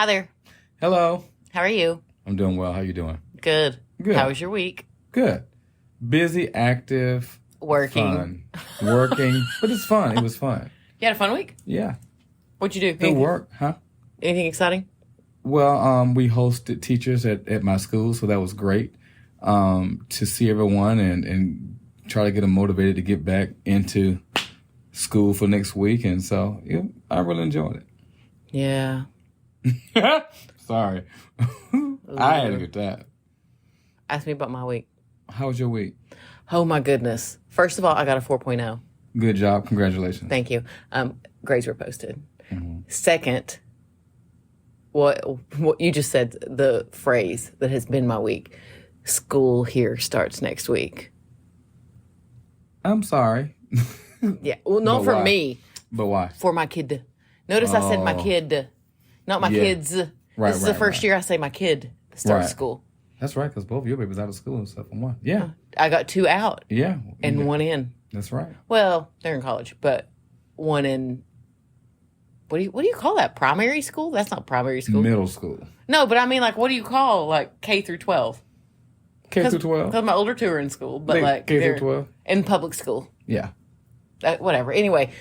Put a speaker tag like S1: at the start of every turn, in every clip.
S1: Hi there.
S2: Hello.
S1: How are you?
S2: I'm doing well. How you doing?
S1: Good.
S2: Good.
S1: How was your week?
S2: Good. Busy, active,
S1: Working.
S2: fun. Working, but it's fun. It was fun.
S1: You had a fun week?
S2: Yeah.
S1: What'd you do?
S2: Good work, huh?
S1: Anything exciting?
S2: Well, we hosted teachers at my school, so that was great to see everyone and try to get them motivated to get back into school for next week. And so I really enjoyed it.
S1: Yeah.
S2: Sorry. I had a good time.
S1: Ask me about my week.
S2: How was your week?
S1: Oh, my goodness. First of all, I got a 4.0.
S2: Good job. Congratulations.
S1: Thank you. Grades were posted.
S2: Mm-hmm.
S1: Second, what you just said, the phrase that has been my week. School here starts next week.
S2: I'm sorry.
S1: Yeah. Well, not
S2: But
S1: for
S2: why?
S1: me.
S2: But why?
S1: For my kid. Notice I said my kid, not my kids.
S2: Right,
S1: This is the first year I say my kid starts
S2: Right.
S1: school.
S2: That's right, because both of your babies out of school except for one. Yeah.
S1: I got 2 out
S2: Yeah.
S1: and 1 in.
S2: That's right.
S1: Well, they're in college, but 1 in. What do you call that? Primary school? That's not primary school.
S2: Middle school.
S1: No, but I mean, like, what do you call like K through 12?
S2: K through 12?
S1: Because my older 2 are in school, but like
S2: K
S1: they're
S2: through 12?
S1: in public school.
S2: Yeah.
S1: Whatever. Anyway,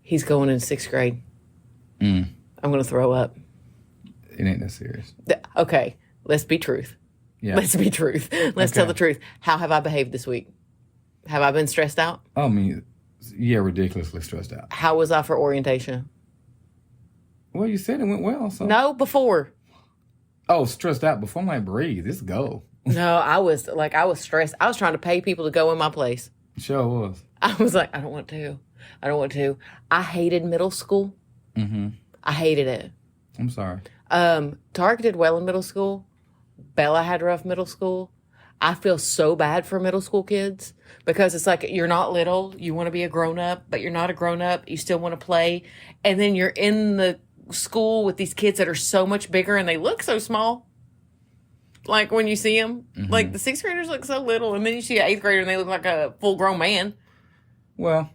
S1: he's going in 6th grade. I'm going to throw up.
S2: It ain't that serious.
S1: Okay, let's be truth.
S2: Yeah.
S1: Let's be truth. Let's tell the truth. How have I behaved this week? Have I been stressed out?
S2: I mean, yeah, ridiculously stressed out.
S1: How was I for orientation?
S2: Well, you said it went well, so.
S1: No, before.
S2: Oh, stressed out before. I'm like, breathe. Let's go.
S1: No, I was stressed. I was trying to pay people to go in my place.
S2: Sure was.
S1: I was like, I don't want to. I hated middle school.
S2: Mm-hmm.
S1: I hated it.
S2: I'm sorry.
S1: Tarek did well in middle school. Bella had rough middle school. I feel so bad for middle school kids because it's like you're not little. You want to be a grown-up, but you're not a grown-up. You still want to play. And then you're in the school with these kids that are so much bigger and they look so small. Like when you see them, like the 6th graders look so little, and then you see an 8th grader and they look like a full-grown man.
S2: Well,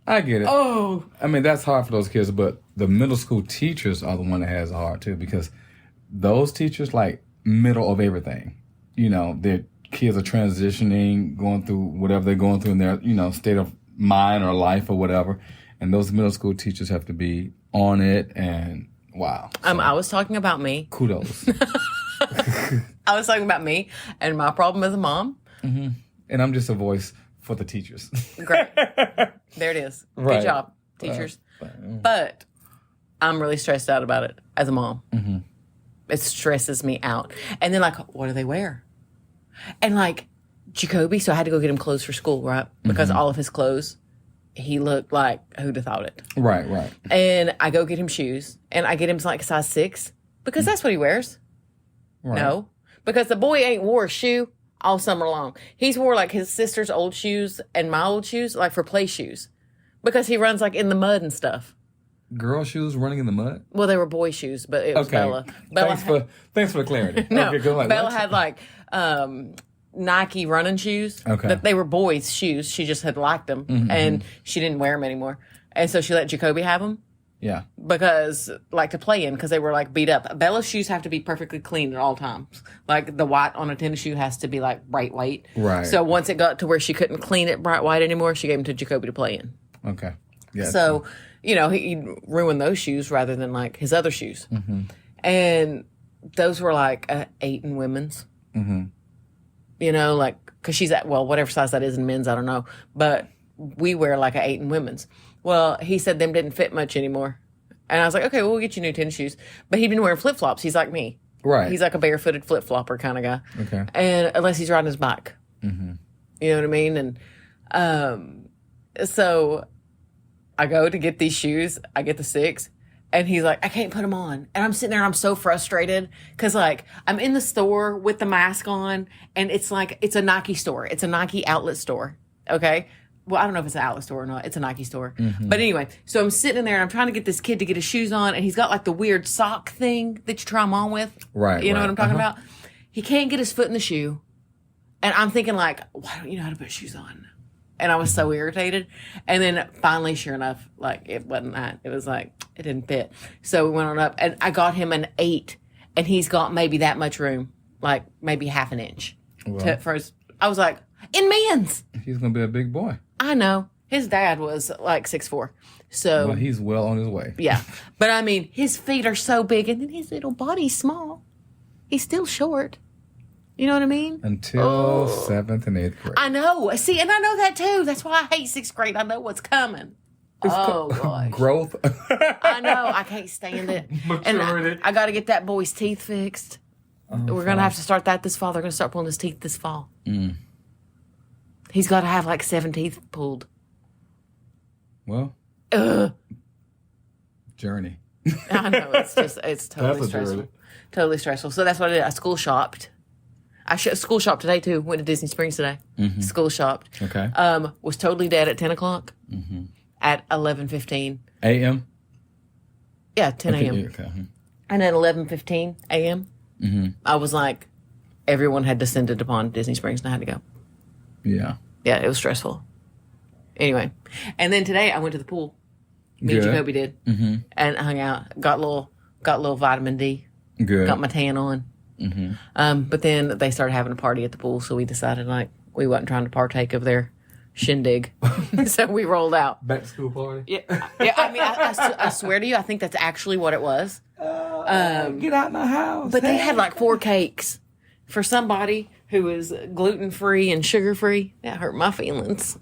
S2: I get it.
S1: Oh.
S2: I mean, that's hard for those kids, but the middle school teachers are the one that has it hard, too, because those teachers, like, middle of everything. You know, their kids are transitioning, going through whatever they're going through in their, state of mind or life or whatever. And those middle school teachers have to be on it, and wow. So,
S1: I was talking about me.
S2: kudos.
S1: I was talking about me and my problem as a mom.
S2: Mm-hmm. And I'm just a voice for the teachers.
S1: Great. There it is.
S2: Right.
S1: Good job, teachers. But I'm really stressed out about it as a mom. Mm-hmm. It stresses me out. And then, like, what do they wear? And, like, Jacoby, so I had to go get him clothes for school, right? Because all of his clothes, he looked like, who'd have thought it?
S2: Right.
S1: And I go get him shoes. And I get him, like, size 6. Because that's what he wears.
S2: Right.
S1: No. Because the boy ain't wore a shoe all summer long. He's wore, like, his sister's old shoes and my old shoes, like, for play shoes. Because he runs, like, in the mud and stuff.
S2: Girl shoes running in the mud?
S1: Well, they were boy shoes, but it was Bella.
S2: Thanks for the clarity.
S1: No,
S2: Okay, go ahead.
S1: Bella had, like, Nike running shoes.
S2: Okay.
S1: That they were boys' shoes. She just had liked them, and she didn't wear them anymore. And so she let Jacoby have them.
S2: Yeah.
S1: Because, like, to play in, because they were, like, beat up. Bella's shoes have to be perfectly clean at all times. Like, the white on a tennis shoe has to be, like, bright white.
S2: Right.
S1: So once it got to where she couldn't clean it bright white anymore, she gave them to Jacoby to play in.
S2: Okay. Yeah.
S1: So, he ruined those shoes rather than, like, his other shoes. Mm-hmm. And those were, like, 8 in women's. Mm-hmm. Like, because she's at, well, whatever size that is in men's, I don't know. But we wear, like, 8 in women's. Well, he said them didn't fit much anymore. And I was like, okay, well, we'll get you new tennis shoes. But he'd been wearing flip-flops. He's like me.
S2: Right.
S1: He's like a barefooted flip-flopper kind of guy.
S2: Okay.
S1: And unless he's riding his bike. Mm-hmm. You know what I mean? And so I go to get these shoes. I get the 6. And he's like, I can't put them on. And I'm sitting there and I'm so frustrated. Because, like, I'm in the store with the mask on. And it's like, it's a Nike store. It's a Nike outlet store. Okay? Well, I don't know if it's an outlet store or not. It's a Nike store. Mm-hmm. But anyway, so I'm sitting in there and I'm trying to get this kid to get his shoes on. And he's got like the weird sock thing that you try them on with.
S2: Right.
S1: You know what I'm talking about? He can't get his foot in the shoe. And I'm thinking like, why don't you know how to put shoes on? And I was so irritated. And then finally, sure enough, like, it wasn't that. It was like, it didn't fit. So we went on up, and I got him an 8, and he's got maybe that much room, like maybe half an inch.
S2: Well,
S1: For his, I was like, in men's.
S2: he's going to be a big boy.
S1: I know. His dad was like 6'4". So,
S2: Well, he's well on his way.
S1: yeah. But I mean, his feet are so big, and then his little body's small. He's still short. You know what I mean?
S2: Until 7th and 8th grade.
S1: I know. See, and I know that too. That's why I hate 6th grade. I know what's coming. Gosh.
S2: Growth.
S1: I know. I can't stand it.
S2: Maturity.
S1: And I got to get that boy's teeth fixed. We're going to have to start that this fall. They're going to start pulling his teeth this fall. He's got to have like 7 teeth pulled.
S2: Well, journey.
S1: I know. It's totally stressful.
S2: Journey.
S1: Totally stressful. So that's what I did. I school shopped. School shopped today too. Went to Disney Springs today. School shopped.
S2: Okay.
S1: Was totally dead at 10 o'clock. At 11:15
S2: a.m.?
S1: Yeah, 10 a.m.
S2: Okay.
S1: And at 11:15 a.m., I was like, everyone had descended upon Disney Springs and I had to go.
S2: Yeah.
S1: Yeah, it was stressful. Anyway, and then today I went to the pool. Me and Jacoby did, and hung out. Got a little vitamin D.
S2: Good.
S1: Got my tan on. But then they started having a party at the pool, so we decided like we wasn't trying to partake of their shindig, so we rolled out.
S2: Back to school party.
S1: Yeah. I mean, I swear to you, I think that's actually what it was.
S2: Get out my house.
S1: But they had like 4 cakes for somebody who is gluten free and sugar free. That hurt my feelings.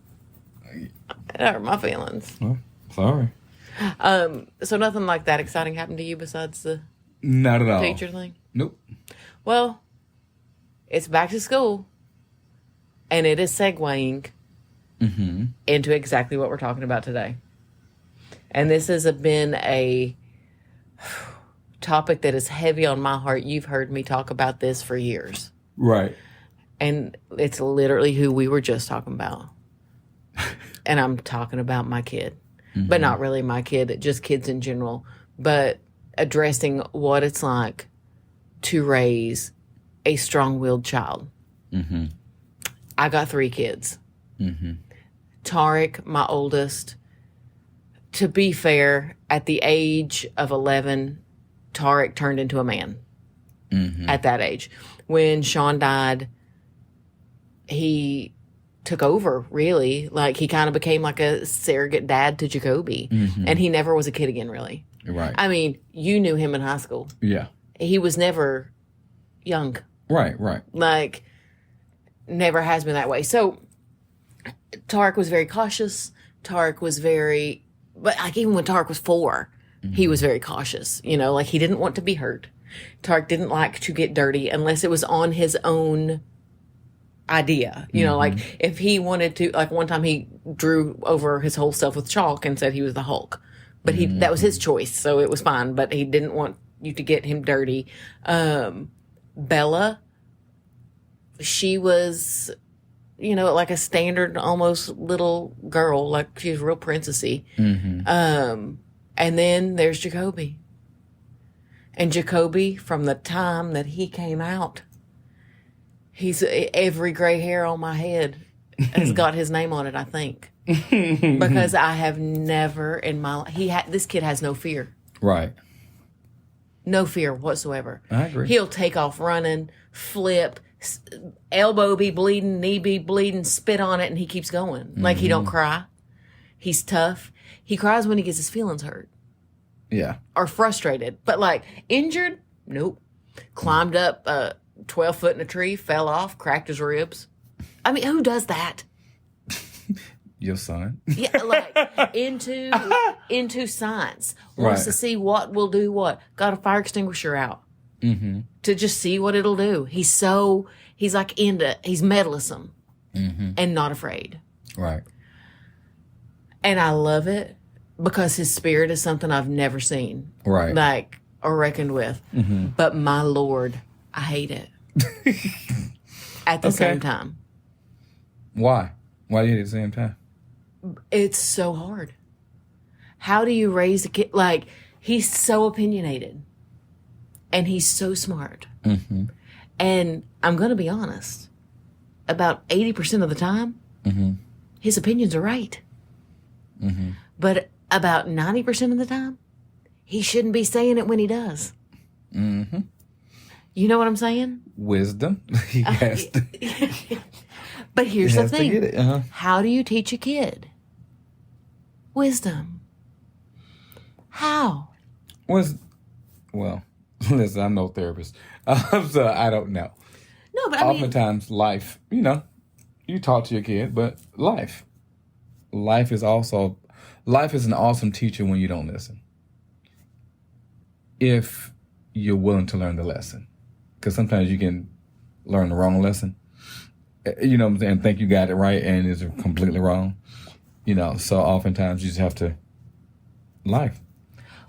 S1: That hurt my feelings.
S2: Well, sorry.
S1: So nothing like that exciting happened to you besides the
S2: Not at all.
S1: teacher thing?
S2: Nope.
S1: Well, it's back to school, and it is segueing into exactly what we're talking about today. And this has been a topic that is heavy on my heart. You've heard me talk about this for years.
S2: Right.
S1: And it's literally who we were just talking about. And I'm talking about my kid. But not really my kid, just kids in general. But addressing what it's like to raise a strong-willed child. I got 3 kids. Tarek, my oldest, to be fair, at the age of 11, Tarek turned into a man at that age. When Sean died, he took over, really. Like, he kind of became like a surrogate dad to Jacoby. And he never was a kid again, really.
S2: Right.
S1: I mean, you knew him in high school.
S2: Yeah.
S1: He was never young.
S2: Right.
S1: Like, never has been that way. So, Tarek was very cautious. Tarek was very, but like even when Tarek was 4, he was very cautious. You know, like he didn't want to be hurt. Tarek didn't like to get dirty unless it was on his own idea. You know, like if he wanted to, like one time he drew over his whole self with chalk and said he was the Hulk. But that was his choice, so it was fine. But he didn't want you to get him dirty. Bella, she was, you know, like a standard almost little girl, like she was real princessy. And then there's Jacoby. And Jacoby, from the time that he came out, he's every gray hair on my head has got his name on it, I think. Because I have never in my life, this kid has no fear.
S2: Right.
S1: No fear whatsoever.
S2: I agree.
S1: He'll take off running, flip, elbow be bleeding, knee be bleeding, spit on it, and he keeps going. Like, he don't cry. He's tough. He cries when he gets his feelings hurt.
S2: Yeah.
S1: Or frustrated. But, like, injured? Nope. Climbed up 12 foot in a tree, fell off, cracked his ribs. I mean, who does that?
S2: Your son.
S1: Yeah, like, into science. Wants to see what will do what. Got a fire extinguisher out. To just see what it'll do. He's like he's meddlesome and not afraid.
S2: Right.
S1: And I love it because his spirit is something I've never seen.
S2: Right.
S1: Like, or reckoned with. But my Lord, I hate it. At the same time.
S2: Why? Why do you hate it at the same time?
S1: It's so hard. How do you raise a kid? Like, he's so opinionated. And he's so smart. And I'm going to be honest. About 80% of the time, his opinions are right. Mm-hmm. But about 90% of the time, he shouldn't be saying it when he does. Mm-hmm. You know what I'm saying?
S2: Wisdom. He has to.
S1: But here's the thing.
S2: To get it. Uh-huh.
S1: How do you teach a kid? Wisdom. How?
S2: Well, listen, I'm no therapist, so I don't know.
S1: No, but
S2: oftentimes life, you talk to your kid, but life is an awesome teacher when you don't listen. If you're willing to learn the lesson, because sometimes you can learn the wrong lesson, and think you got it right and it's completely wrong. So oftentimes you just have to life.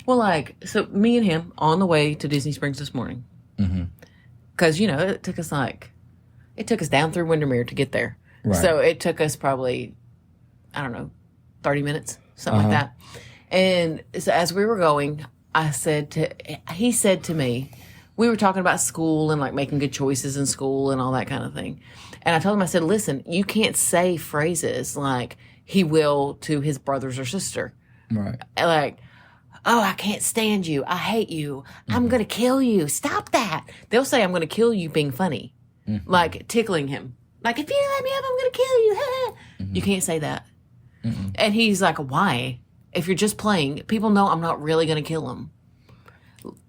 S1: Well, so me and him on the way to Disney Springs this morning. Because, it took us down through Windermere to get there.
S2: Right.
S1: So it took us probably, 30 minutes, something like that. And so as we were going, he said to me, we were talking about school and making good choices in school and all that kind of thing. And I told him, I said, listen, you can't say phrases like he will to his brothers or sister.
S2: Right.
S1: Oh, I can't stand you. I hate you. I'm going to kill you. Stop that. They'll say I'm going to kill you being funny. Tickling him. If you let me up, I'm going to kill you. You can't say that. And he's like, why? If you're just playing, people know I'm not really going to kill him.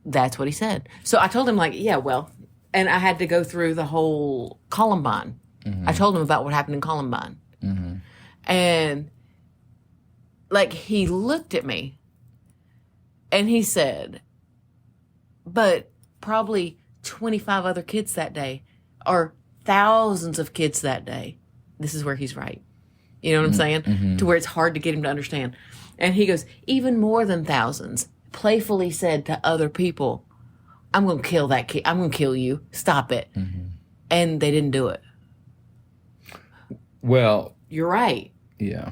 S1: That's what he said. So I told him and I had to go through the whole Columbine. I told him about what happened in Columbine. And he looked at me and he said, but probably 25 other kids that day, or thousands of kids that day. This is where he's right. You know what I'm saying? To where it's hard to get him to understand. And he goes, even more than thousands, playfully said to other people, I'm going to kill that kid. I'm going to kill you. Stop it. And they didn't do it.
S2: Well,
S1: you're right.
S2: Yeah.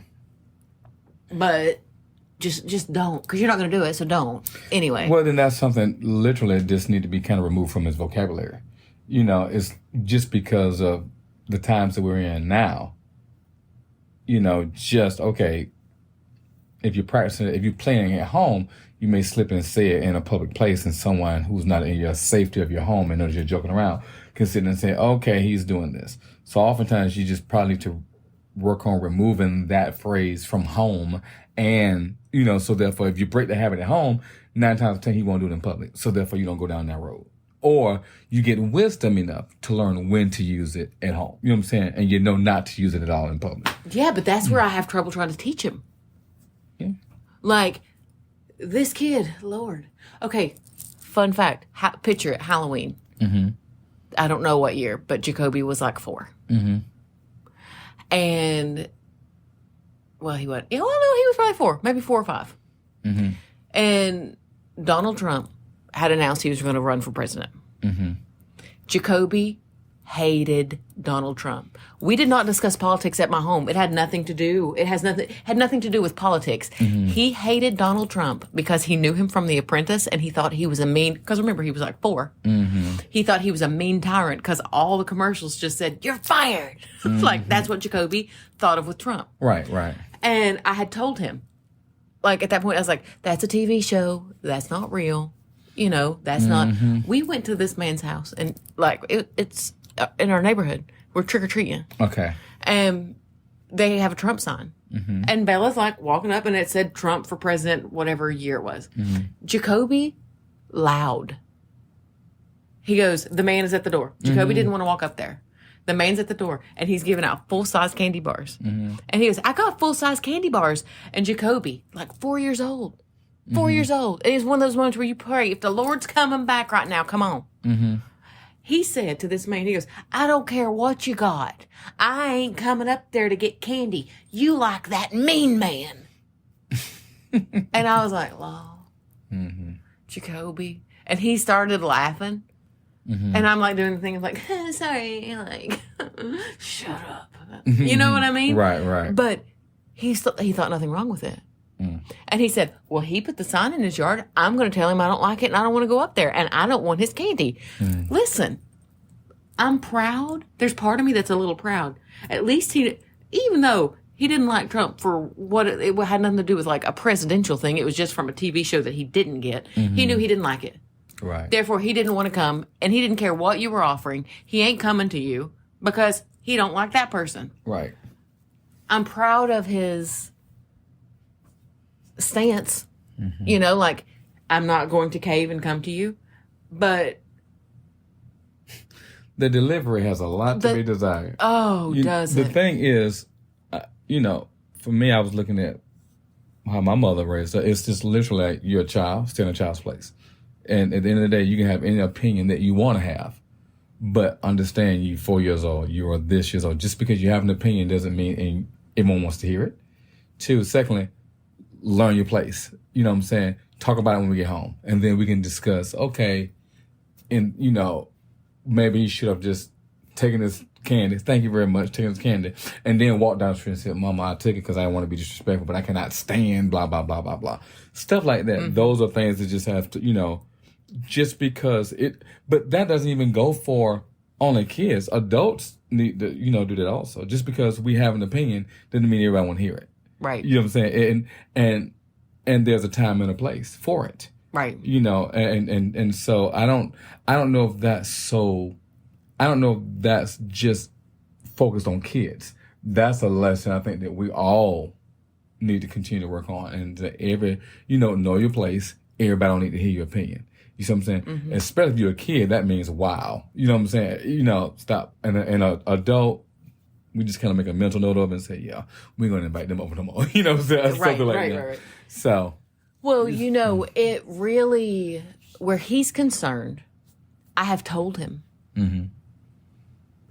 S1: But just don't, because you're not going to do it, so don't. Anyway.
S2: Well, then that's something literally just need to be kind of removed from his vocabulary. It's just because of the times that we're in now. Okay, if you're practicing, if you're playing at home, you may slip and say it in a public place, and someone who's not in your safety of your home and knows you're joking around can sit and say, okay, he's doing this. So oftentimes you just probably need to work on removing that phrase from home. And, so therefore, if you break the habit at home, 9 times out of 10, he won't do it in public. So therefore, you don't go down that road. Or you get wisdom enough to learn when to use it at home. You know what I'm saying? And you know not to use it at all in public.
S1: Yeah, but that's where I have trouble trying to teach him. Yeah. This kid, Lord. Okay, fun fact. Picture it, Halloween. I don't know what year, but Jacoby was 4. And, he was. He was probably 4, maybe 4 or 5. And Donald Trump had announced he was going to run for president. Jacoby hated Donald Trump. We did not discuss politics at my home. It had nothing to do. Had nothing to do with politics. He hated Donald Trump because he knew him from The Apprentice, and he thought he was because remember, he was 4. He thought he was a mean tyrant because all the commercials just said, "You're fired." That's what Jacoby thought of with Trump.
S2: Right.
S1: And I had told him, at that point, I was like, that's a TV show. That's not real. That's not. We went to this man's house, and it's in our neighborhood. We're trick-or-treating.
S2: Okay.
S1: And they have a Trump sign. And Bella's walking up, and it said Trump for president, whatever year it was. Jacoby, loud. He goes, the man is at the door. Jacoby didn't want to walk up there. The man's at the door, and he's giving out full-size candy bars. And he goes, I got full-size candy bars. And Jacoby, 4 years old. 4 years old. It is one of those moments where you pray, if the Lord's coming back right now, come on. He said to this man, he goes, I don't care what you got. I ain't coming up there to get candy. You like that mean man. And I was like, wow, Jacoby. And he started laughing. And I'm doing the thing of sorry, shut up. You know what I mean?
S2: Right.
S1: But he thought nothing wrong with it. And he said, well, he put the sign in his yard. I'm going to tell him I don't like it and I don't want to go up there and I don't want his candy. Listen, I'm proud. There's part of me that's a little proud. At least even though He didn't like Trump for what it had nothing to do with like a presidential thing. It was just from a TV show that he didn't get. He knew he didn't like it.
S2: Right.
S1: Therefore, he didn't want to come, and he didn't care what you were offering. He ain't coming to you because he don't like that person.
S2: Right.
S1: I'm proud of his stance. You know, like, I'm not going to cave and come to you, but
S2: the delivery has a lot to be desired.
S1: Oh, does it?
S2: The thing is, you know, for me, I was looking at how my mother raised her. It's just literally like you're a child, still in a child's place. And at the end of the day, you can have any opinion that you want to have. But understand you're 4 years old, you are this years old. Just because you have an opinion doesn't mean everyone wants to hear it. Two, secondly, learn your place. You know what I'm saying? Talk about it when we get home. And then we can discuss, okay, and, you know, maybe you should have just taken this candy. Thank you very much, taking this candy. And then walk down the street and say, Mama, I took it because I didn't want to be disrespectful, but I cannot stand blah, blah, blah, blah, blah. Stuff like that. Those are things that just have to, you know, just because but that doesn't even go for only kids. Adults need to, you know, do that also. Just because we have an opinion doesn't mean everybody want to hear it.
S1: Right.
S2: You know what I'm saying? And there's a time and a place for it.
S1: Right.
S2: You know, and so I don't know if that's just focused on kids. That's a lesson I think that we all need to continue to work on, and to know your place. Everybody don't need to hear your opinion. You see what I'm saying? Especially if you're a kid, that means wow. You know what I'm saying? You know, stop. And an adult, we just kind of make a mental note of it and say, yeah, we're going to invite them over tomorrow. You know what I'm saying? Something like that. Right. So.
S1: Well, you know, it really, where he's concerned, I have told him,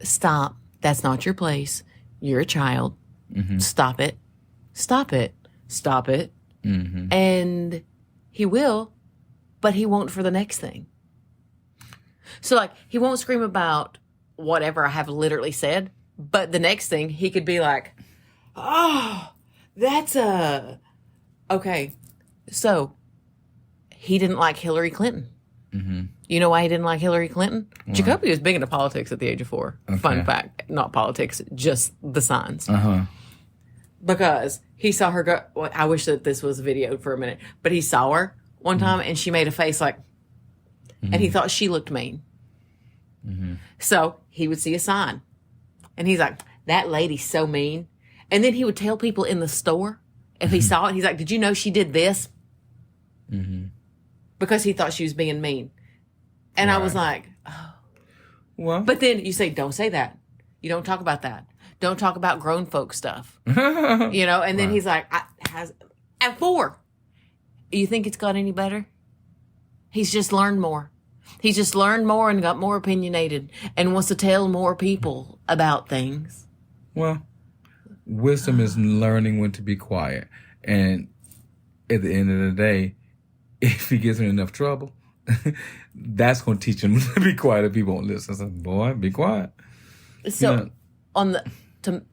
S1: stop. That's not your place. You're a child. Stop it. Stop it. Stop it. And he will, but he won't for the next thing. So, like, he won't scream about whatever I have literally said, but the next thing he could be like, oh, that's okay. So, he didn't like Hillary Clinton. You know why he didn't like Hillary Clinton? Wow. Jacoby was big into politics at the age of 4. Okay. Fun fact. Not politics, just the signs. Because he saw her go... Well, I wish that this was videoed for a minute. But he saw her one time, and she made a face like... And he thought she looked mean. So, he would see a sign. And he's like, that lady's so mean. And then he would tell people in the store, if he saw it, he's like, did you know she did this? Because he thought she was being mean. And I was like, oh. Well. But then you say, don't say that. You don't talk about that. Don't talk about grown folk stuff. You know? And then he's like, at 4. You think it's got any better? He's just learned more. He's just learned more and got more opinionated and wants to tell more people about things.
S2: Well, wisdom is learning when to be quiet. And at the end of the day, if he gets in enough trouble, that's going to teach him to be quiet if people won't listen. I said, boy, be quiet.
S1: So, to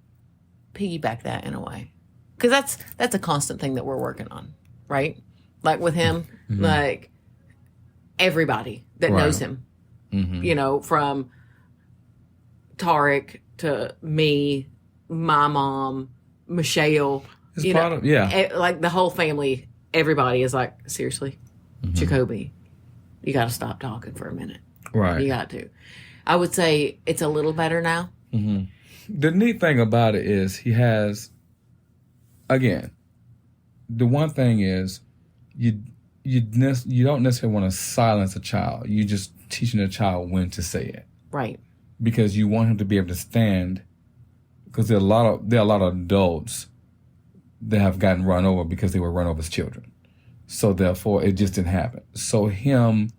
S1: piggyback that in a way, because that's a constant thing that we're working on, right? Like with him, like everybody that knows him, you know, from Tarek to me, my mom, Michelle,
S2: it's
S1: you
S2: part
S1: know, like the whole family. Everybody is like, seriously, Jacoby, you got to stop talking for a minute.
S2: Right.
S1: You got to. I would say it's a little better now.
S2: The neat thing about it is he has, again, the one thing is you don't necessarily want to silence a child. You're just teaching a child when to say it.
S1: Right.
S2: Because you want him to be able to stand, because there are a lot of adults that have gotten run over because they were run over as children. So therefore, it just didn't happen. So him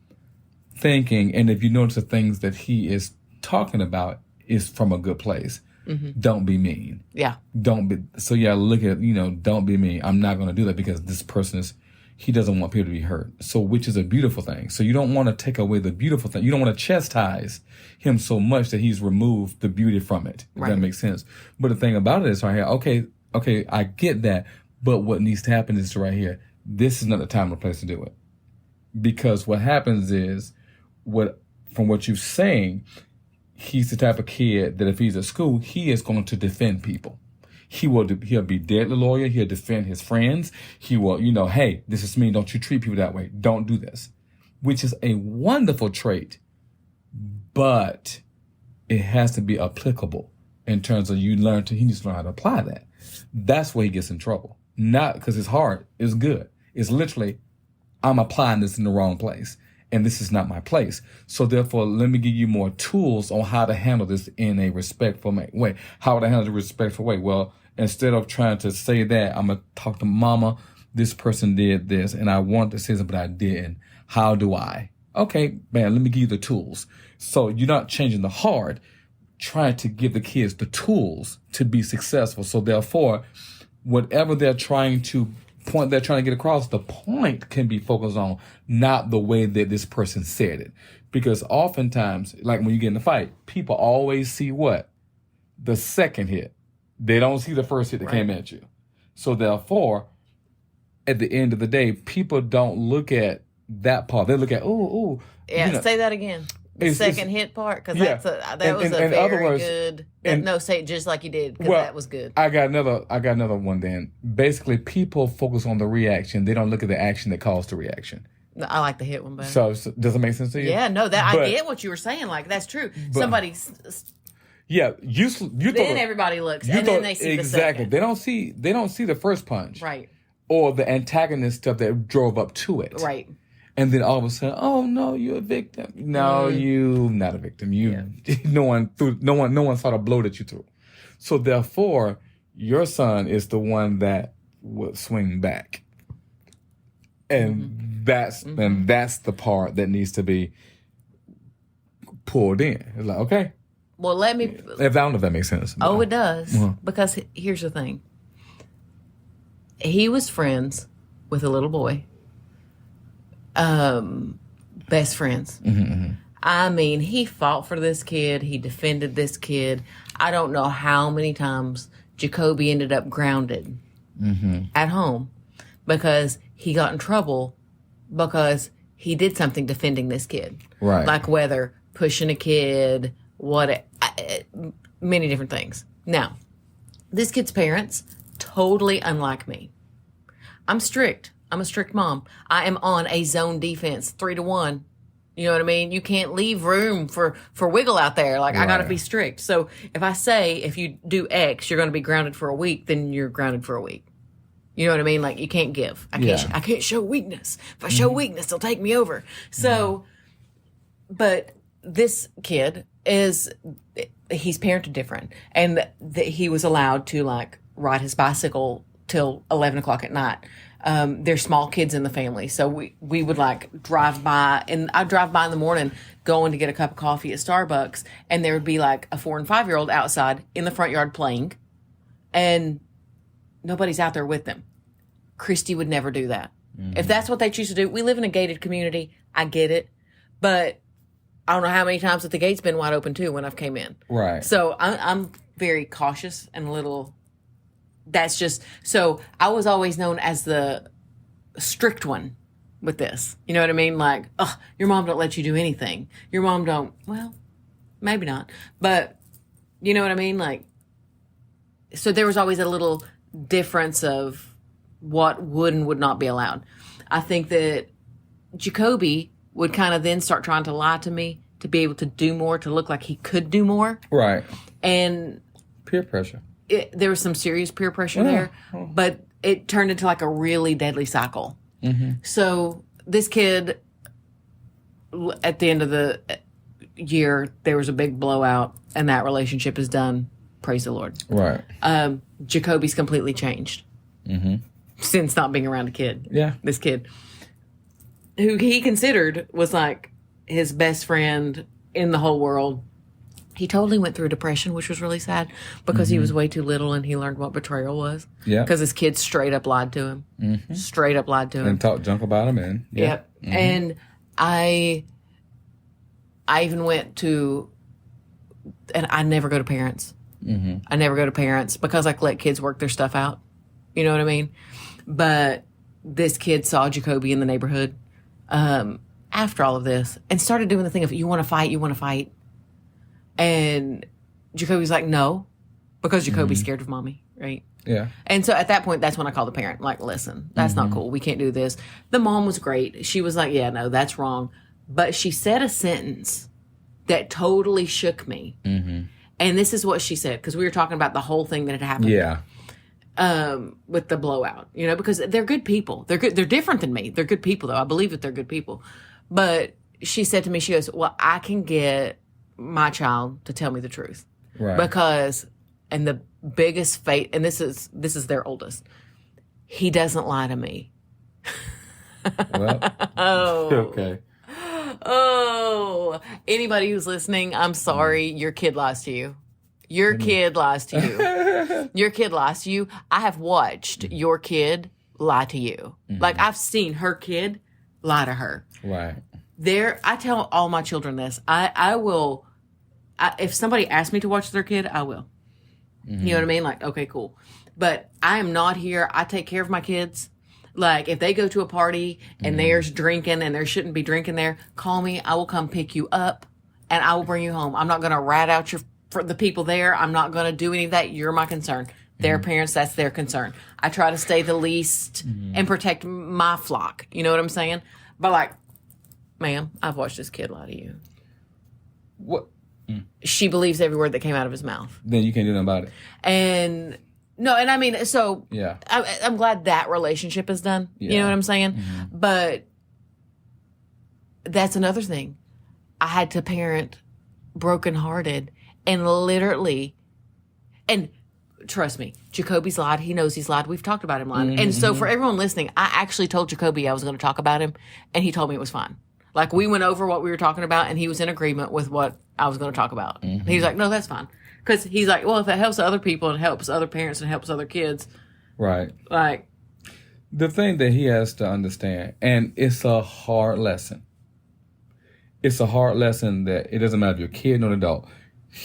S2: thinking, and if you notice the things that he is talking about is from a good place. Don't be mean.
S1: Yeah.
S2: Don't be. So yeah, look at, don't be mean. I'm not going to do that because this person he doesn't want people to be hurt. So, which is a beautiful thing. So you don't want to take away the beautiful thing. You don't want to chastise him so much that he's removed the beauty from it. If that makes sense. But the thing about it is right here, okay, I get that. But what needs to happen is right here. This is not the time or place to do it. Because what happens is, from what you're saying, he's the type of kid that if he's at school, he is going to defend people. He'll be deadly loyal. He'll defend his friends. He will, hey, this is me. Don't you treat people that way. Don't do this, which is a wonderful trait, but it has to be applicable in terms of he needs to learn how to apply that. That's where he gets in trouble. Not because it's hard. It's good. It's literally, I'm applying this in the wrong place. And this is not my place. So therefore, let me give you more tools on how to handle this in a respectful way. How to handle it in a respectful way? Well, instead of trying to say that, I'm going to talk to mama. This person did this, and I wanted to say something, but I didn't. How do I? Okay, man, let me give you the tools. So you're not changing the hard, trying to give the kids the tools to be successful. So therefore, whatever they're trying to get across, the point can be focused on, not the way that this person said it. Because oftentimes, like when you get in a fight, people always see what? The second hit. They don't see the first hit that came at you. So therefore, at the end of the day, people don't look at that part. They look at,
S1: Yeah, say that again. The second hit part, because that was a very good. No, say it just like you did, because that was good.
S2: I got another one. Then basically, people focus on the reaction. They don't look at the action that caused the reaction.
S1: I like the hit one better.
S2: So does it make sense to you?
S1: Yeah, no, I get what you were saying. Like, that's true. Somebody's.
S2: Yeah, you
S1: then everybody looks, and then they see the second.
S2: They don't see the first punch,
S1: right? Or
S2: the antagonist stuff that drove up to it,
S1: right?
S2: And then all of a sudden, oh no, you're a victim. No, you not a victim. No one saw the blow that you threw. So therefore, your son is the one that will swing back, and that's the part that needs to be pulled in. It's like, okay.
S1: Well, let me.
S2: I don't know if that makes sense.
S1: Oh, it does. Because here's the thing. He was friends with a little boy. Best friends. I mean, he fought for this kid. He defended this kid. I don't know how many times Jacoby ended up grounded at home because he got in trouble because he did something defending this kid.
S2: Right.
S1: Like whether pushing a kid, many different things. Now, this kid's parents, totally unlike me. I'm strict. I'm a strict mom. I am on a zone defense, 3-1. You know what I mean? You can't leave room for wiggle out there. Like, I got to be strict. So if I say, if you do X, you're going to be grounded for a week, then you're grounded for a week. You know what I mean? Like, you can't give. I can't show weakness. If I show weakness, they'll take me over. So, but this kid he's parented different. And he was allowed to, like, ride his bicycle till 11 o'clock at night. There's small kids in the family. So we would like drive by, and I'd drive by in the morning going to get a cup of coffee at Starbucks, and there would be like a 4 and 5-year-old outside in the front yard playing, and nobody's out there with them. Kristie would never do that. If that's what they choose to do, we live in a gated community. I get it. But I don't know how many times that the gate's been wide open too when I've came in.
S2: Right.
S1: So I'm very cautious and a little... That's just, so I was always known as the strict one with this. You know what I mean? Like, your mom don't let you do anything. Your mom don't, well, maybe not. But, you know what I mean? Like, so there was always a little difference of what would and would not be allowed. I think that Jacoby would kind of then start trying to lie to me to be able to do more, to look like he could do more.
S2: Right.
S1: And
S2: peer pressure.
S1: There was some serious peer pressure there, but it turned into like a really deadly cycle. So this kid, at the end of the year, there was a big blowout, and that relationship is done. Praise the Lord.
S2: Right.
S1: Jacoby's completely changed since not being around a kid.
S2: Yeah.
S1: This kid, who he considered was like his best friend in the whole world. He totally went through depression, which was really sad because he was way too little and he learned what betrayal was. Yeah. Because his kids straight up lied to him. Straight up lied to him.
S2: And talked junk about him. And
S1: yep. And I even went to, and I never go to parents. I never go to parents because I let kids work their stuff out. You know what I mean? But this kid saw Jacoby in the neighborhood after all of this and started doing the thing of, you want to fight, you want to fight. And Jacoby's like, no, because Jacoby's scared of mommy. right?
S2: Yeah.
S1: And so at that point, that's when I called the parent. Like, listen, that's not cool. We can't do this. The mom was great. She was like, yeah, no, that's wrong. But she said a sentence that totally shook me. Mm-hmm. And this is what she said, because we were talking about the whole thing that had happened.
S2: Yeah.
S1: With the blowout, you know, because they're good people. They're good. They're different than me. They're good people, though. I believe that they're good people. But she said to me, she goes, well, I can get my child to tell me the truth.
S2: Right.
S1: Because, and the biggest fate, and this is their oldest, he doesn't lie to me.
S2: Well, okay.
S1: Oh, anybody who's listening, I'm sorry. Your kid lies to you. Your kid lies to you. Your kid lies to you. I have watched your kid lie to you. Like, I've seen her kid lie to her.
S2: Right.
S1: I tell all my children this. I will, if somebody asks me to watch their kid, I will. You know what I mean? Like, okay, cool. But I am not here. I take care of my kids. Like, if they go to a party and there's drinking and there shouldn't be drinking there, call me. I will come pick you up and I will bring you home. I'm not going to rat out for the people there. I'm not going to do any of that. You're my concern. Their parents, that's their concern. I try to stay the least and protect my flock. You know what I'm saying? But like, ma'am, I've watched this kid lie to you.
S2: What?
S1: She believes every word that came out of his mouth.
S2: Then you can't do nothing about it.
S1: And no, and I mean, so
S2: yeah,
S1: I'm glad that relationship is done.
S2: Yeah.
S1: You know what I'm saying? But that's another thing. I had to parent brokenhearted and literally, and trust me, Jacoby's lied. He knows he's lied. We've talked about him lying. And so for everyone listening, I actually told Jacoby I was going to talk about him, and he told me it was fine. Like, we went over what we were talking about, and he was in agreement with what I was going to talk about. He was like, no, that's fine. Because he's like, well, if it helps other people and helps other parents and helps other kids.
S2: Right.
S1: Like.
S2: The thing that he has to understand, and it's a hard lesson. It's a hard lesson that it doesn't matter if you're a kid or an adult.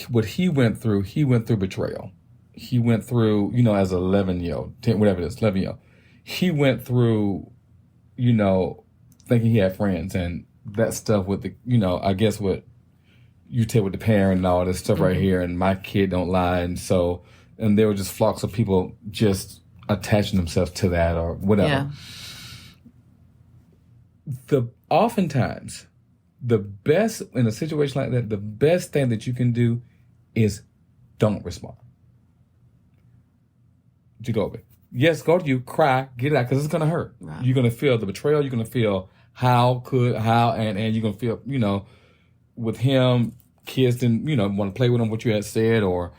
S2: What he went through betrayal. He went through, as an 11-year-old, 10, whatever it is, 11-year-old. He went through, thinking he had friends and that stuff with the, I guess what you tell with the parent and all this stuff right here, and my kid don't lie. And there were just flocks of people just attaching themselves to that or whatever. Yeah. Oftentimes, the best, in a situation like that, the best thing that you can do is don't respond. Jacoby. Yes, go to you, cry, get it out, because it's going to hurt. Right. You're going to feel the betrayal. You're going to feel and you're going to feel, with him, kids didn't, want to play with him, what you had said, or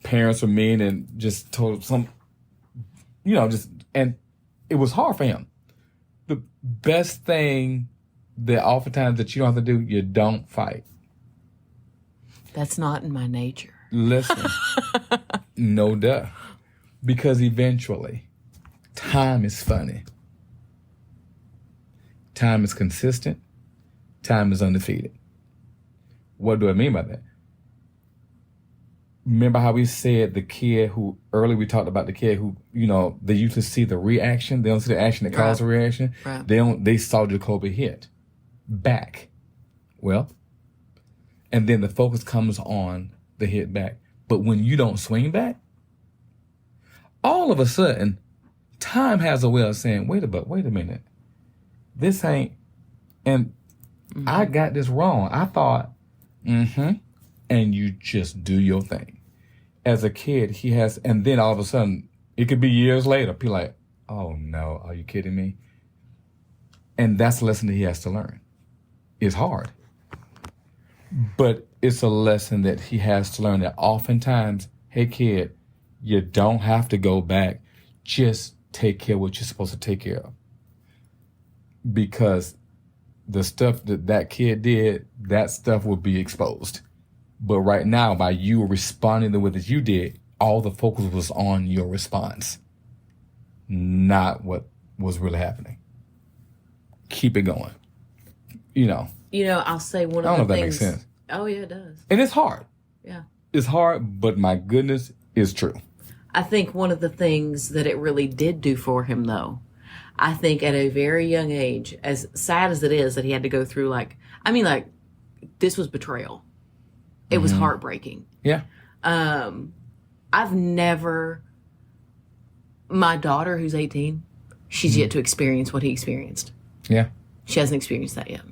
S2: parents were mean and just told some, and it was hard for him. The best thing that oftentimes that you don't have to do, you don't fight.
S1: That's not in my nature.
S2: Listen, no duh. Because eventually, time is funny. Time is consistent. Time is undefeated. What do I mean by that? Remember how we said the kid who, earlier we talked about the kid who, they usually see the reaction. They don't see the action that caused the reaction. Right. They saw Jacoby hit back. Well, and then the focus comes on the hit back. But when you don't swing back, all of a sudden, time has a way of saying, wait a minute. This ain't, and I got this wrong. I thought, and you just do your thing. As a kid, he has, and then all of a sudden, it could be years later, be like, oh no, are you kidding me? And that's a lesson that he has to learn. It's hard. But it's a lesson that he has to learn that oftentimes, hey kid, you don't have to go back. Just take care of what you're supposed to take care of. Because the stuff that kid did, that stuff will be exposed. But right now, by you responding the way that you did, all the focus was on your response, not what was really happening. Keep it going.
S1: I'll say one of the things.
S2: I don't know if that makes sense.
S1: Oh, yeah, it does.
S2: And it's hard.
S1: Yeah.
S2: It's hard, but my goodness, it's true.
S1: I think one of the things that it really did do for him, though, I think at a very young age, as sad as it is that he had to go through, this was betrayal. It was heartbreaking.
S2: Yeah.
S1: I've never My daughter, who's 18, she's yet to experience what he experienced.
S2: Yeah.
S1: She hasn't experienced that yet.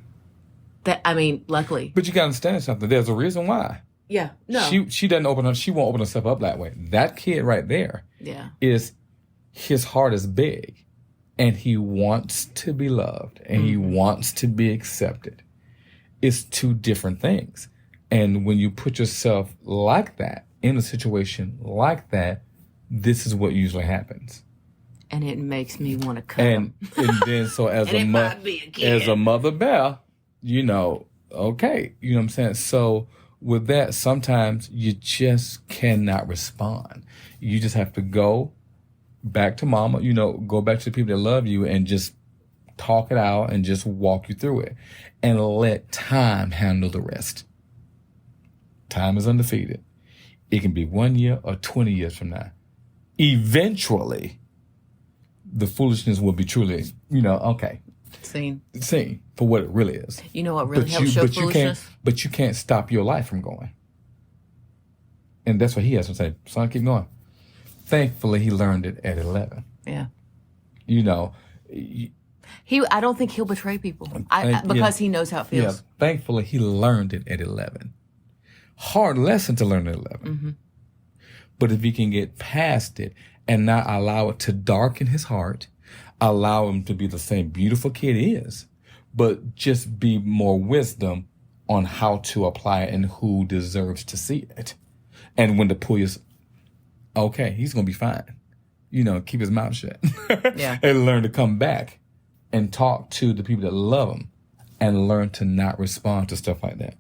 S1: Luckily.
S2: But you got to understand something. There's a reason why.
S1: Yeah. No.
S2: She doesn't open up. She won't open herself up that way. That kid right there.
S1: Yeah.
S2: Is his heart is big, and he wants to be loved, and he wants to be accepted. It's two different things. And when you put yourself like that in a situation like that, this is what usually happens.
S1: And it makes me want to cut
S2: and then so as a mother bear, okay, you know what I'm saying? So with that, sometimes you just cannot respond. You just have to go back to mama, go back to the people that love you and just talk it out and just walk you through it and let time handle the rest. Time is undefeated. It can be 1 year or 20 years from now. Eventually, the foolishness will be truly, okay.
S1: Seen
S2: for what it really is.
S1: You know what really helps show foolishness?
S2: But you can't stop your life from going. And that's what he has to say. Son, keep going. Thankfully, he learned it at 11.
S1: Yeah.
S2: I
S1: don't think he'll betray people because he knows how it feels.
S2: Yeah. Thankfully, he learned it at 11. Hard lesson to learn at 11.
S1: Mm-hmm.
S2: But if he can get past it and not allow it to darken his heart, allow him to be the same beautiful kid he is, but just be more wisdom on how to apply it and who deserves to see it. And when to pull your, okay, he's going to be fine. Keep his mouth shut.
S1: Yeah.
S2: And learn to come back and talk to the people that love him and learn to not respond to stuff like that.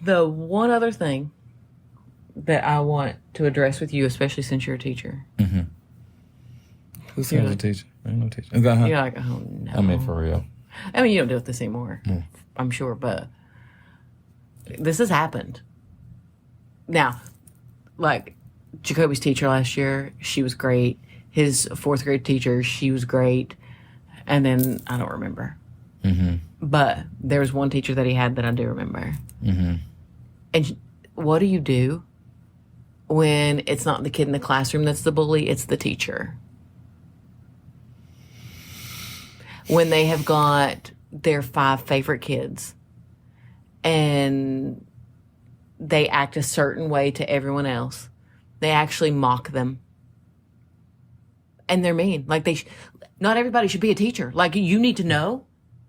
S1: The one other thing that I want to address with you, especially since you're a teacher.
S2: Mm-hmm. Who said I was a teacher? I ain't no teacher.
S1: You're like, oh no.
S2: I mean, for real.
S1: I mean, you don't deal with this anymore, I'm sure, but this has happened. Now, like Jacoby's teacher last year, she was great. His fourth grade teacher, she was great. And then I don't remember.
S2: Mm-hmm.
S1: But there was one teacher that he had that I do remember.
S2: Mm-hmm.
S1: And what do you do when it's not the kid in the classroom that's the bully, it's the teacher? When they have got their 5 favorite kids and they act a certain way to everyone else. They actually mock them. And they're mean. Like not everybody should be a teacher. Like you need to know.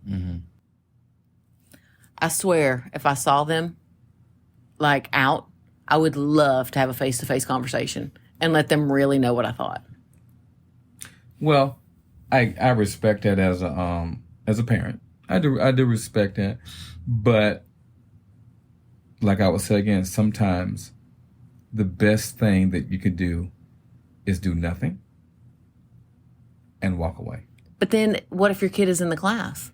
S2: Mm-hmm.
S1: I swear, if I saw them out, I would love to have a face-to-face conversation and let them really know what I thought.
S2: Well, I respect that as a parent. I do respect that, but like I would say again, sometimes the best thing that you could do is do nothing and walk away.
S1: But then, what if your kid is in the class?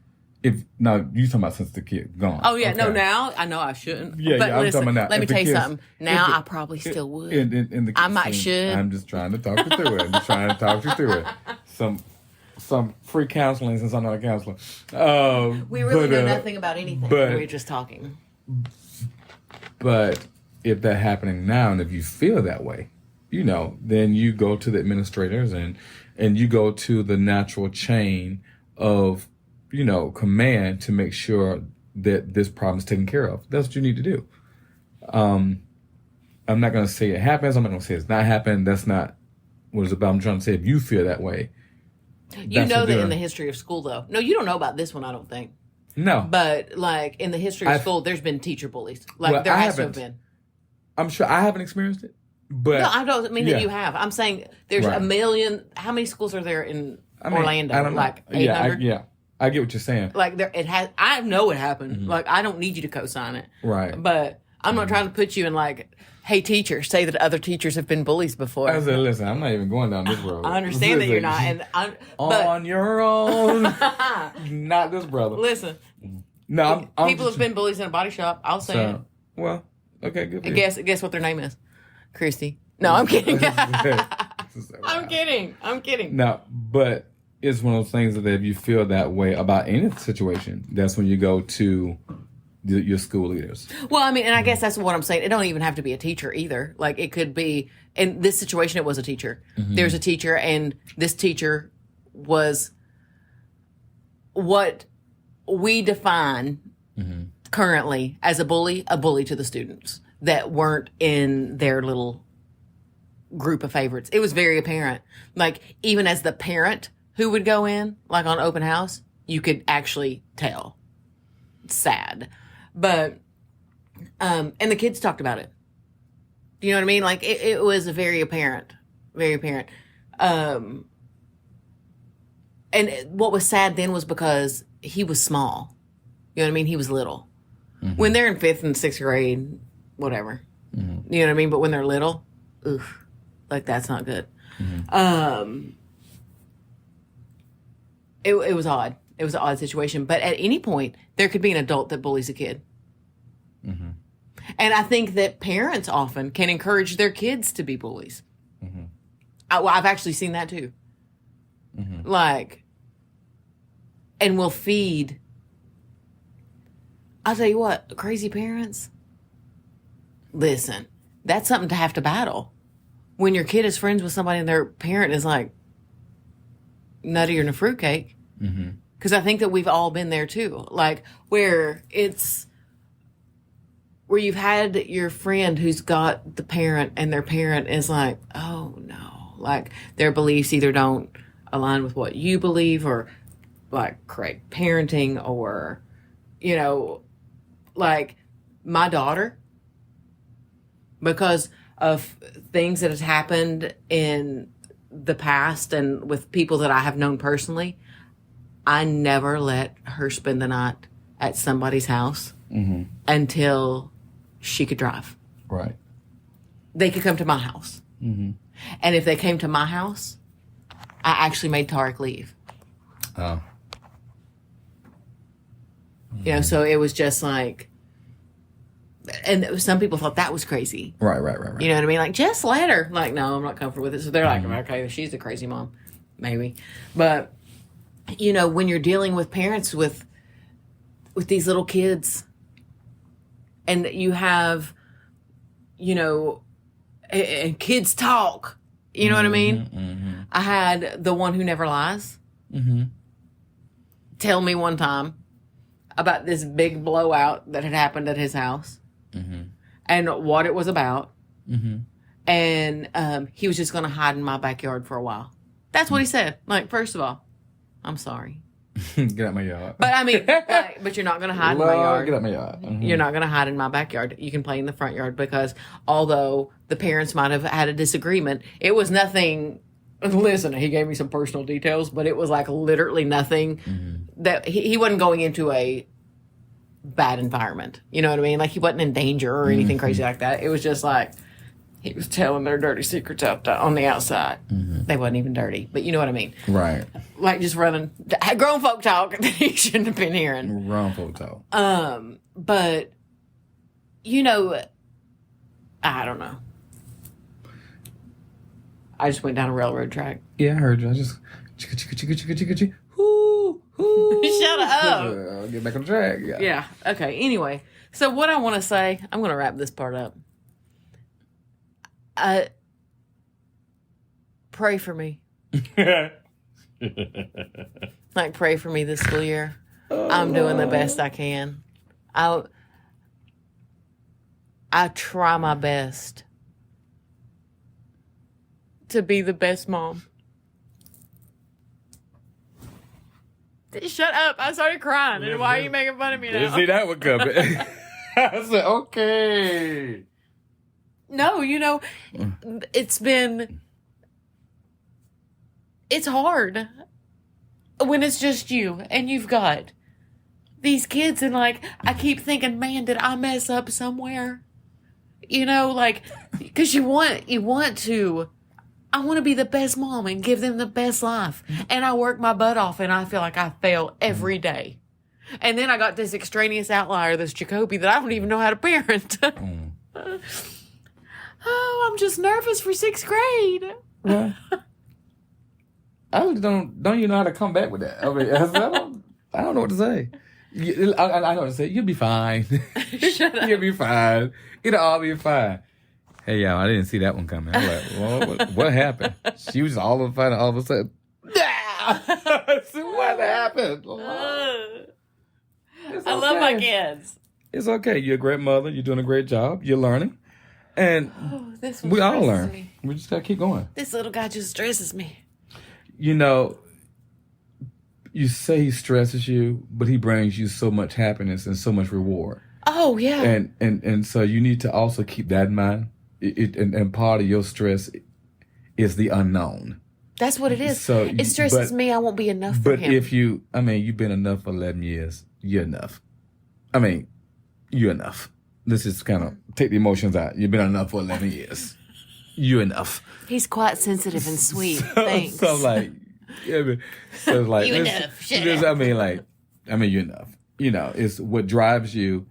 S2: Now you talking about since the kid gone?
S1: Oh yeah, okay. No. Now I know I shouldn't.
S2: Yeah,
S1: but
S2: I'm
S1: listen,
S2: talking about now.
S1: Let me tell you something. Now I probably still would.
S2: I
S1: might should.
S2: I'm just trying to talk you through it. Some free counseling since I'm not a counselor.
S1: We really know nothing about anything. We're just talking.
S2: But if that's happening now, and if you feel that way, then you go to the administrators and you go to the natural chain of command to make sure that this problem is taken care of. That's what you need to do. I'm not going to say it happens. I'm not going to say it's not happening. That's not what it's about. I'm trying to say if you feel that way.
S1: You know that in the history of school, though. No, you don't know about this one, I don't think.
S2: No.
S1: But, in the history of school, there's been teacher bullies. There has to have been.
S2: I'm sure I haven't experienced it. But
S1: no, I don't mean that you have. I'm saying there's a million. How many schools are there in Orlando?
S2: I don't know.
S1: 800?
S2: Yeah. I get what you're saying.
S1: It has. I know it happened. Mm-hmm. I don't need you to co-sign it.
S2: Right.
S1: But I'm not trying to put you in hey, teacher, say that other teachers have been bullies before.
S2: I said, listen, I'm not even going down this road.
S1: I understand that you're not,
S2: on your own. Not this brother.
S1: Listen.
S2: No,
S1: people have been bullies in a body shop. I'll say it.
S2: Well, okay, good.
S1: Guess what their name is? Kristie. No, I'm kidding. I'm kidding.
S2: No, but it's one of those things that if you feel that way about any situation, that's when you go to your school leaders.
S1: Well, I mean, and I guess that's what I'm saying. It don't even have to be a teacher either. Like, it could be, in this situation, it was a teacher. There's a teacher, and this teacher was what we define currently as a bully to the students that weren't in their little group of favorites. It was very apparent. Like, even as the parent who would go in, like on open house, you could actually tell. Sad. But, and the kids talked about it. Do you know what I mean? Like, it was very apparent. Very apparent. And what was sad then was because he was small. You know what I mean? He was little. When they're in 5th and 6th grade, whatever. You know what I mean? But when they're little, oof, like, that's not good. It was odd. It was an odd situation. But at any point, there could be an adult that bullies a kid. And I think that parents often can encourage their kids to be bullies. I've actually seen that too. Like, and will feed. I'll tell you what, crazy parents, listen, that's something to have to battle. When your kid is friends with somebody and their parent is like nuttier than a fruitcake. Because I think that we've all been there too. Like, where you've had your friend who's got the parent and their parent is like, oh no. Like, their beliefs either don't align with what you believe, or like correct parenting, or, you know, like my daughter, because of things that has happened in the past and with people that I have known personally, I never let her spend the night at somebody's house until she could drive.
S2: Right.
S1: They could come to my house. And if they came to my house, I actually made Tarek leave.
S2: Oh.
S1: You know, so it was just like, and some people thought that was crazy.
S2: Right.
S1: You know what I mean? Like, just let her. Like, no, I'm not comfortable with it. So they're like, okay, she's the crazy mom. Maybe. But, you know, when you're dealing with parents with these little kids, and you have, you know, and kids talk, you know what I mean? I had the one who never lies tell me one time about this big blowout that had happened at his house and what it was about. And he was just going to hide in my backyard for a while. That's what he said. Like, first of all, I'm sorry.
S2: Get out my yard.
S1: But I mean, like, but you're not going to hide in my yard.
S2: Get out my yard.
S1: You're not going to hide in my backyard. You can play in the front yard, because although the parents might have had a disagreement, it was nothing. Listen, he gave me some personal details, but it was like literally nothing that he wasn't going into a bad environment. You know what I mean? Like, he wasn't in danger or anything crazy like that. It was just like he was telling their dirty secrets out on the outside. They wasn't even dirty, but you know what I mean? Right. Like, just running grown folk talk that he shouldn't have been hearing.
S2: Grown folk talk.
S1: But you know, I don't know. I just went down a railroad track.
S2: Yeah, I heard you. I just chicka.
S1: Shut up.
S2: Get back on track.
S1: Yeah. Okay. Anyway, so what I want to say, I'm going to wrap this part up. Pray for me. Like, pray for me this school year. I'm doing the best I can. I try my best to be the best mom. Shut up. I started crying. And why are you making fun of me now?
S2: Didn't see that one coming. I said, okay.
S1: No, you know, it's hard when it's just you and you've got these kids, and like, I keep thinking, man, did I mess up somewhere? You know, like, because I want to be the best mom and give them the best life. And I work my butt off, and I feel like I fail every day. And then I got this extraneous outlier, this Jacoby, that I don't even know how to parent. Oh, I'm just nervous for 6th grade.
S2: Well, I don't even know how to come back with that. I mean, I don't know what to say. I know what to say. You'll be fine.
S1: Shut up.
S2: You'll be fine. It'll all be fine. Hey, y'all, I didn't see that one coming. I'm like, well, what happened? She was all of a sudden, what happened?
S1: I love my kids.
S2: It's okay. You're a great mother. You're doing a great job. You're learning. And we all learn.
S1: Me.
S2: We just got to keep going.
S1: This little guy just stresses me.
S2: You know, you say he stresses you, but he brings you so much happiness and so much reward.
S1: Oh, yeah.
S2: And so you need to also keep that in mind. And part of your stress is the unknown.
S1: That's what it is.
S2: So,
S1: it stresses me. I won't be enough for him.
S2: But if you've been enough for 11 years, you're enough. You're enough. Let's just kind of take the emotions out. You've been enough for 11 years. You're enough.
S1: He's quite sensitive and sweet. Thanks.
S2: So like, you're enough. Shut up. You're enough. You know, it's what drives you,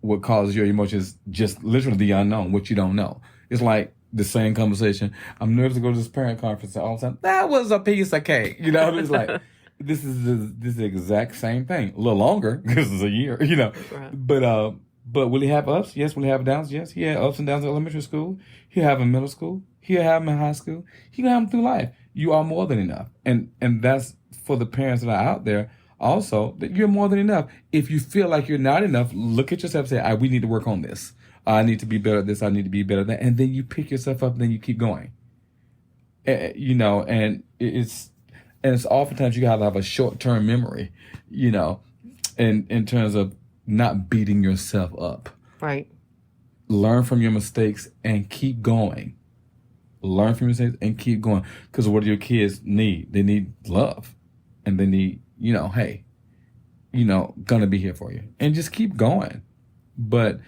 S2: what causes your emotions, just literally the unknown, what you don't know. It's like the same conversation. I'm nervous to go to this parent conference, and all of a sudden, that was a piece of cake. You know, it's like, this is the exact same thing. A little longer, because it's a year, you know. Right. But will he have ups? Yes. Will he have downs? Yes. He had ups and downs in elementary school. He'll have them in middle school. He'll have them in high school. He can have them through life. You are more than enough. And that's for the parents that are out there also, that you're more than enough. If you feel like you're not enough, look at yourself and say, we need to work on this. I need to be better at this. I need to be better at that. And then you pick yourself up and then you keep going. You know, and it's oftentimes you have to have a short-term memory, you know, in terms of not beating yourself up.
S1: Right.
S2: Learn from your mistakes and keep going. Learn from your mistakes and keep going. Because what do your kids need? They need love. And they need, you know, hey, you know, gonna be here for you. And just keep going. But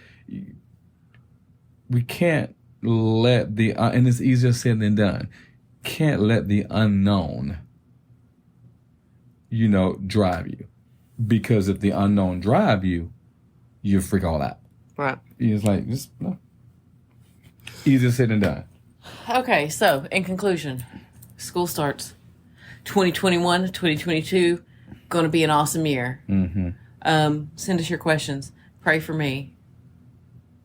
S2: we can't let and it's easier said than done, can't let the unknown, you know, drive you. Because if the unknown drive you, you freak all out.
S1: Right.
S2: It's like, just, no. Easier said than done.
S1: Okay, so in conclusion, school starts 2021, 2022, going to be an awesome year. Mm-hmm. Send us your questions. Pray for me.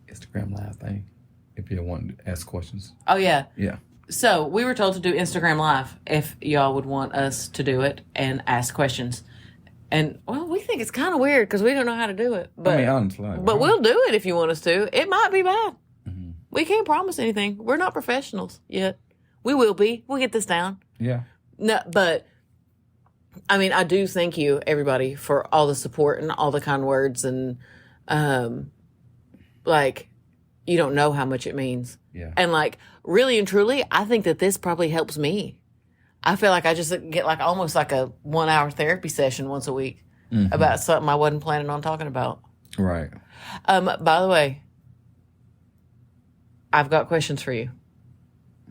S2: Instagram Live thing, if you want to ask questions.
S1: Oh, yeah.
S2: Yeah.
S1: So we were told to do Instagram Live if y'all would want us to do it and ask questions. And, well, we think it's kind of weird because we don't know how to do it. But,
S2: honestly.
S1: But we'll do it if you want us to. It might be bad. Mm-hmm. We can't promise anything. We're not professionals yet. We will be. We'll get this down.
S2: Yeah.
S1: No, but, I do thank you, everybody, for all the support and all the kind words. And, you don't know how much it means.
S2: Yeah.
S1: And, really and truly, I think that this probably helps me. I feel like I just get almost like a 1-hour therapy session once a week about something I wasn't planning on talking about.
S2: Right.
S1: By the way, I've got questions for you.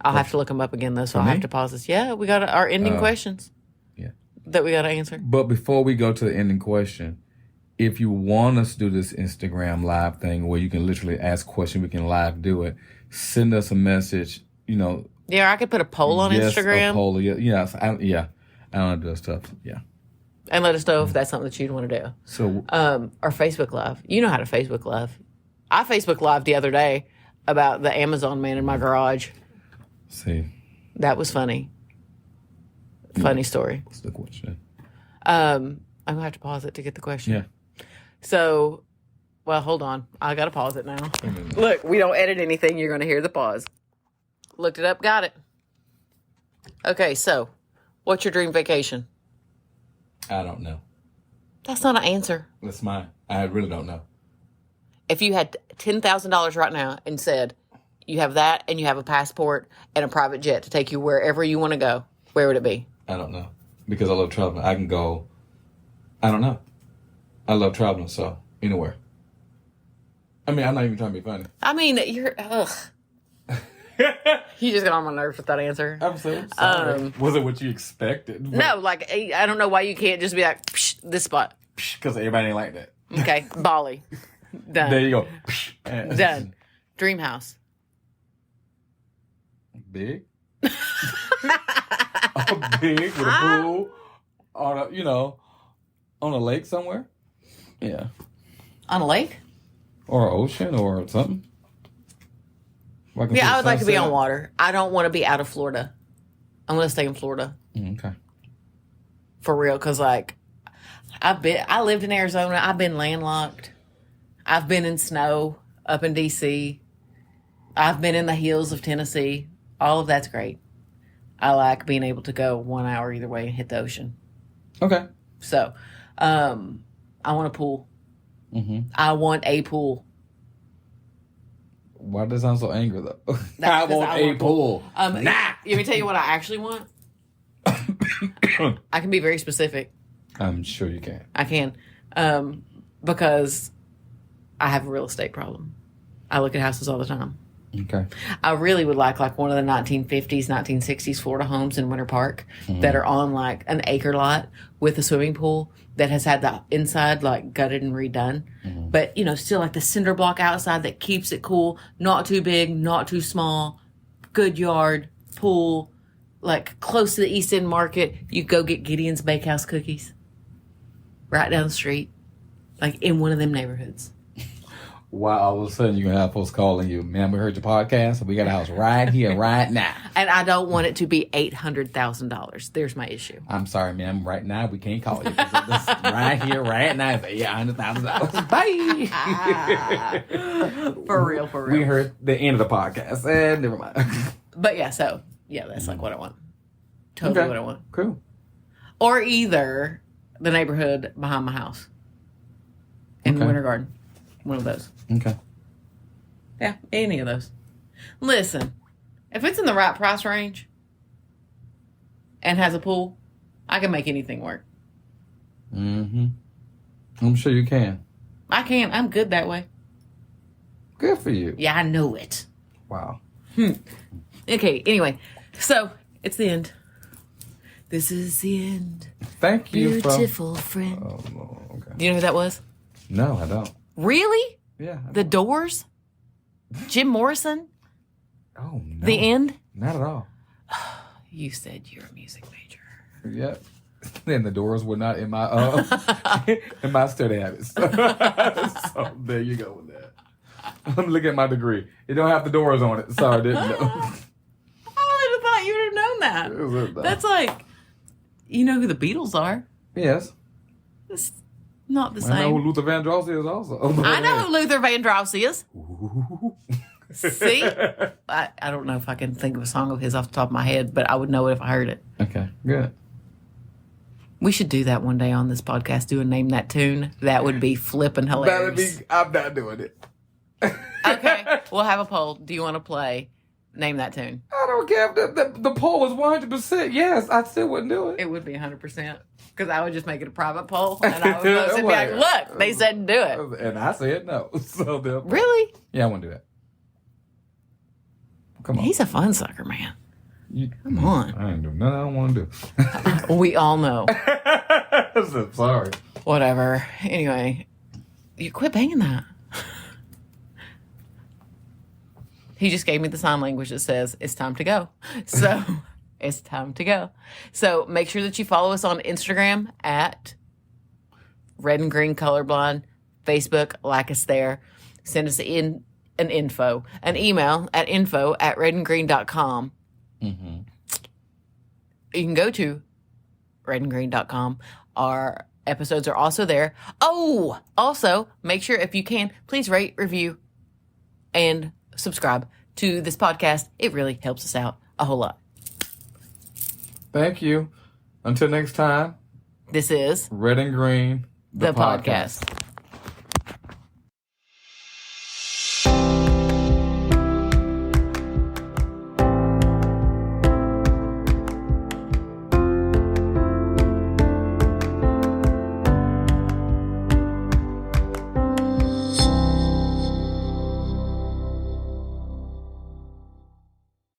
S1: I'll have to look them up again though, so I'll have to pause this. Yeah, we got our ending questions.
S2: Yeah.
S1: That we got to answer.
S2: But before we go to the ending question, if you want us to do this Instagram Live thing where you can literally ask questions, we can live do it. Send us a message, you know.
S1: Yeah, I could put a poll on Instagram.
S2: A poll, yeah. I don't do that stuff. Yeah.
S1: And let us know if that's something that you'd want to do.
S2: So,
S1: or Facebook Live. You know how to Facebook Live. I Facebook Live the other day about the Amazon man in my garage.
S2: See.
S1: That was funny. Funny story.
S2: What's the question?
S1: I'm going to have to pause it to get the question.
S2: Yeah.
S1: So, well, hold on. I got to pause it now. Look, we don't edit anything. You're going to hear the pause. Looked it up, got it. Okay, so, what's your dream vacation?
S2: I don't know.
S1: That's not an answer.
S2: That's mine. I really don't know.
S1: If you had $10,000 right now and said, you have that and you have a passport and a private jet to take you wherever you want to go, where would it be?
S2: I don't know. Because I love traveling. I can go, I don't know. I love traveling, so anywhere. I'm not even trying to be funny.
S1: You're, ugh. You just got on my nerves with that answer.
S2: I'm so sorry. Was it what you expected?
S1: No, I don't know why you can't just be like, psh, this spot.
S2: Because everybody ain't like that.
S1: Okay, Bali. Done.
S2: There you go.
S1: Done. Dream house.
S2: Big? Big with a pool on a lake somewhere. Yeah.
S1: On a lake?
S2: Or ocean or something.
S1: Yeah, I would like to be on water. I don't want to be out of Florida. I'm going to stay in Florida.
S2: Okay.
S1: For real, because like I lived in Arizona. I've been landlocked. I've been in snow up in D.C. I've been in the hills of Tennessee. All of that's great. I like being able to go 1 hour either way and hit the ocean.
S2: Okay.
S1: So, I want a pool.
S2: Mm-hmm.
S1: I want a pool.
S2: Why does it sound so angry though?
S1: I want
S2: a pool.
S1: Nah. Let me tell you what I actually want. I can be very specific.
S2: I'm sure you can.
S1: I can. Because I have a real estate problem. I look at houses all the time.
S2: Okay.
S1: I really would like one of the 1950s, 1960s Florida homes in Winter Park that are on like an acre lot with a swimming pool that has had the inside like gutted and redone. But, you know, still like the cinder block outside that keeps it cool. Not too big, not too small. Good yard, pool, like close to the East End Market. You go get Gideon's Bakehouse cookies right down the street, like in one of them neighborhoods.
S2: Wow, all of a sudden you're going to have folks calling you, man, we heard your podcast, and we got a house right here, right now.
S1: And I don't want it to be $800,000. There's my issue.
S2: I'm sorry, ma'am. Right now, we can't call you. Right here, right now, it's $800,000. Bye.
S1: For real.
S2: We heard the end of the podcast, and never mind.
S1: But yeah, so, yeah, that's like what I want. Totally what I want.
S2: Cool.
S1: Or either the neighborhood behind my house in the Winter Garden. One of those.
S2: Okay.
S1: Yeah, any of those. Listen, if it's in the right price range and has a pool, I can make anything work.
S2: Mm-hmm. I'm sure you can.
S1: I can. I'm good that way.
S2: Good for you.
S1: Yeah, I know it.
S2: Wow.
S1: Okay, anyway. So, it's the end. This is the end.
S2: Thank you.
S1: Beautiful friend.
S2: Oh, no. Okay.
S1: Do you know who that was?
S2: No, I don't.
S1: Really?
S2: Yeah.
S1: The Doors? Jim Morrison?
S2: Oh, no.
S1: The end?
S2: Not at all.
S1: You said you're a music major.
S2: Yep. And the Doors were not in my in my study habits. So there you go with that. I'm looking at my degree. It don't have the doors on it. Sorry, I didn't know.
S1: I would have thought you would have known that. That's like, you know who the Beatles are.
S2: Yes.
S1: It's not the same.
S2: I know who Luther Vandross is also.
S1: I know who Luther Vandross is. See? I don't know if I can think of a song of his off the top of my head, but I would know it if I heard it.
S2: Okay, good.
S1: We should do that one day on this podcast, do a Name That Tune. That would be flipping hilarious.
S2: I'm not doing it.
S1: Okay, we'll have a poll. Do you want to play Name That Tune?
S2: I don't care if the poll was 100%. Yes, I still wouldn't do it.
S1: It would be 100%. Because I would just make it a private poll, and I would post it and be like, look, they said do it.
S2: And I said no. So
S1: really?
S2: Yeah, I want to do that. Come on.
S1: He's a fun sucker, man. Come on.
S2: I ain't doing nothing I don't want to do.
S1: We all know.
S2: So sorry.
S1: Whatever. Anyway, you quit banging that. He just gave me the sign language that says it's time to go. So it's time to go. So make sure that you follow us on Instagram at Red and Green Colorblind, Facebook, like us there. Send us an email at info@redandgreen.com.
S2: Mm-hmm.
S1: You can go to redandgreen.com. Our episodes are also there. Oh, also, make sure if you can, please rate, review, and subscribe to this podcast. It really helps us out a whole lot.
S2: Thank you. Until next time.
S1: This is
S2: Red and Green,
S1: the podcast.